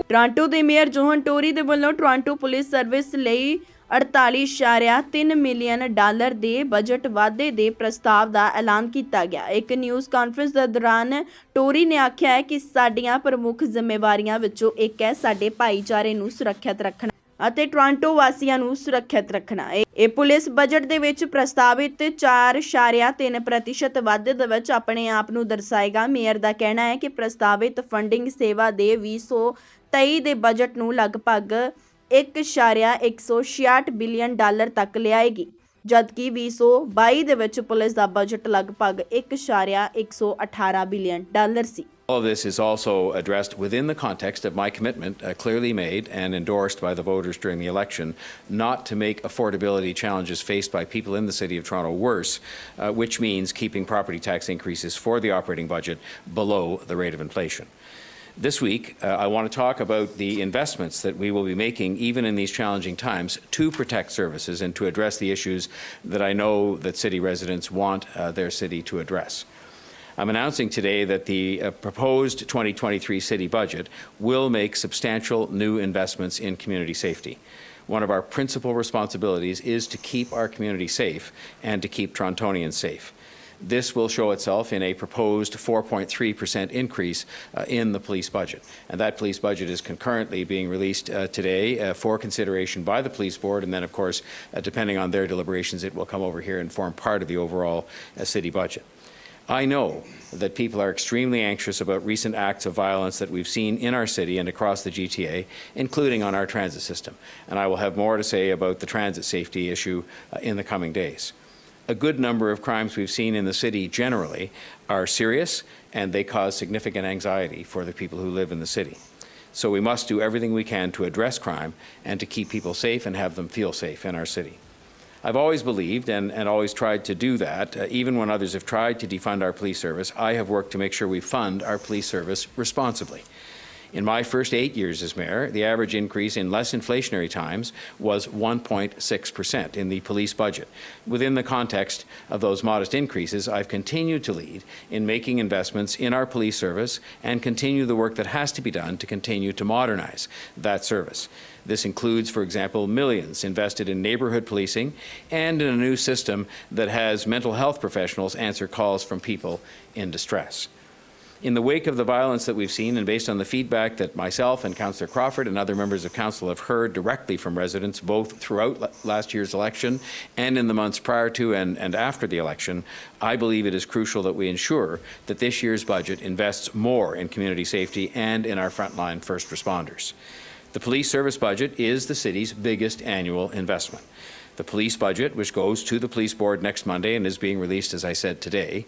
Toronto ਦੇ mayor John Tory ਦੇ ਵੱਲੋਂ ਟੋਰਾਂਟੋ ਪੁਲਿਸ ਸਰਵਿਸ ਲਈ 48.3 ਮਿਲੀਅਨ ਡਾਲਰ ਦੇ ਬਜਟ ਵਾਧੇ ਦੇ ਪ੍ਰਸਤਾਵ ਦਾ ਐਲਾਨ ਕੀਤਾ ਗਿਆ। ਇੱਕ ਨਿਊਜ਼ ਕਾਨਫਰੰਸ ਦੇ ਦੌਰਾਨ ਟੋਰੀ ਨੇ ਆਖਿਆ ਹੈ ਕਿ ਸਾਡੀਆਂ ਪ੍ਰਮੁੱਖ ਜ਼ਿੰਮੇਵਾਰੀਆਂ ਵਿੱਚੋਂ ਇੱਕ ਹੈ ਸਾਡੇ ਭਾਈਚਾਰੇ ਨੂੰ ਸੁਰੱਖਿਅਤ ਰੱਖਣਾ ਅਤੇ ਟੋਰਾਂਟੋ ਵਾਸੀਆਂ ਨੂੰ ਸੁਰੱਖਿਅਤ ਰੱਖਣਾ। ਇਹ ਪੁਲਿਸ ਬਜਟ ਦੇ ਵਿੱਚ ਪ੍ਰਸਤਾਵਿਤ 4.3% ਵਾਧੇ ਦੇ ਵਿੱਚ ਆਪਣੇ ਆਪ ਨੂੰ ਦਰਸਾਏਗਾ। ਮੇਅਰ ਦਾ ਕਹਿਣਾ ਹੈ ਕਿ ਪ੍ਰਸਤਾਵਿਤ ਫੰਡਿੰਗ ਸੇਵਾ ਦੇ 2023 ਦੇ ਬਜਟ ਨੂੰ ਲਗਭਗ 1.166 ਬਿਲੀਅਨ ਡਾਲਰ ਤੱਕ ਲਿਆਏਗੀ, ਜਦਕਿ 2022 ਦੇ ਵਿੱਚ ਪੁਲਿਸ ਦਾ ਬਜਟ ਲਗਭਗ 1.118 billion dollar C. All of this is also addressed within the context of my commitment, clearly made and endorsed by the voters during the election, not to make affordability challenges faced by people in the City of Toronto worse, which means keeping property tax increases for the operating budget below the rate of inflation. This week, I want to talk about the investments that we will be making even in these challenging times to protect services and to address the issues that I know that city residents want their city to address. I'm announcing today that the proposed 2023 city budget will make substantial new investments in community safety. One of our principal responsibilities is to keep our community safe and to keep Torontonians safe. This will show itself in a proposed 4.3% increase in the police budget. And that police budget is concurrently being released today for consideration by the police board. And then, of course, depending on their deliberations, it will come over here and form part of the overall city budget. I know that people are extremely anxious about recent acts of violence that we've seen in our city and across the GTA, including on our transit system. And I will have more to say about the transit safety issue in the coming days. A good number of crimes we've seen in the city generally are serious and they cause significant anxiety for the people who live in the city. So we must do everything we can to address crime and to keep people safe and have them feel safe in our city. I've always believed and always tried to do that. Even when others have tried to defund our police service, I have worked to make sure we fund our police service responsibly. In my first 8 years as mayor, the average increase in less inflationary times was 1.6% in the police budget. Within the context of those modest increases, I've continued to lead in making investments in our police service and continue the work that has to be done to continue to modernize that service. This includes, for example, millions invested in neighborhood policing and in a new system that has mental health professionals answer calls from people in distress. In the wake of the violence that we've seen, and based on the feedback that myself and Councillor Crawford and other members of Council have heard directly from residents, both throughout last year's election and in the months prior to and after the election, I believe it is crucial that we ensure that this year's budget invests more in community safety and in our frontline first responders. The police service budget is the city's biggest annual investment. The police budget, which goes to the police board next Monday and is being released, as I said, today,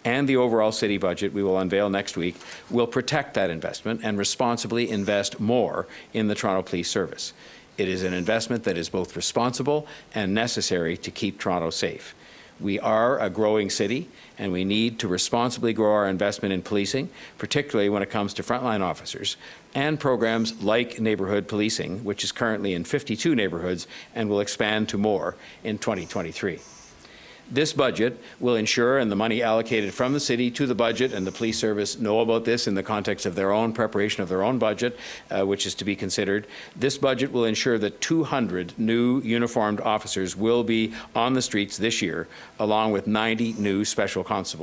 and the overall city budget we will unveil next week, will protect that investment and responsibly invest more in the Toronto Police Service. It is an investment that is both responsible and necessary to keep Toronto safe. We are a growing city, and we need to responsibly grow our investment in policing, particularly when it comes to frontline officers, and programs like neighbourhood policing, which is currently in 52 neighbourhoods and will expand to more in 2023. This budget will ensure, and the money allocated from the city to the budget, and the police service know about this in the context of their own preparation of their own budget, which is to be considered. This budget will ensure that 200 new uniformed officers will be on the streets this year, along with 90 new special constables.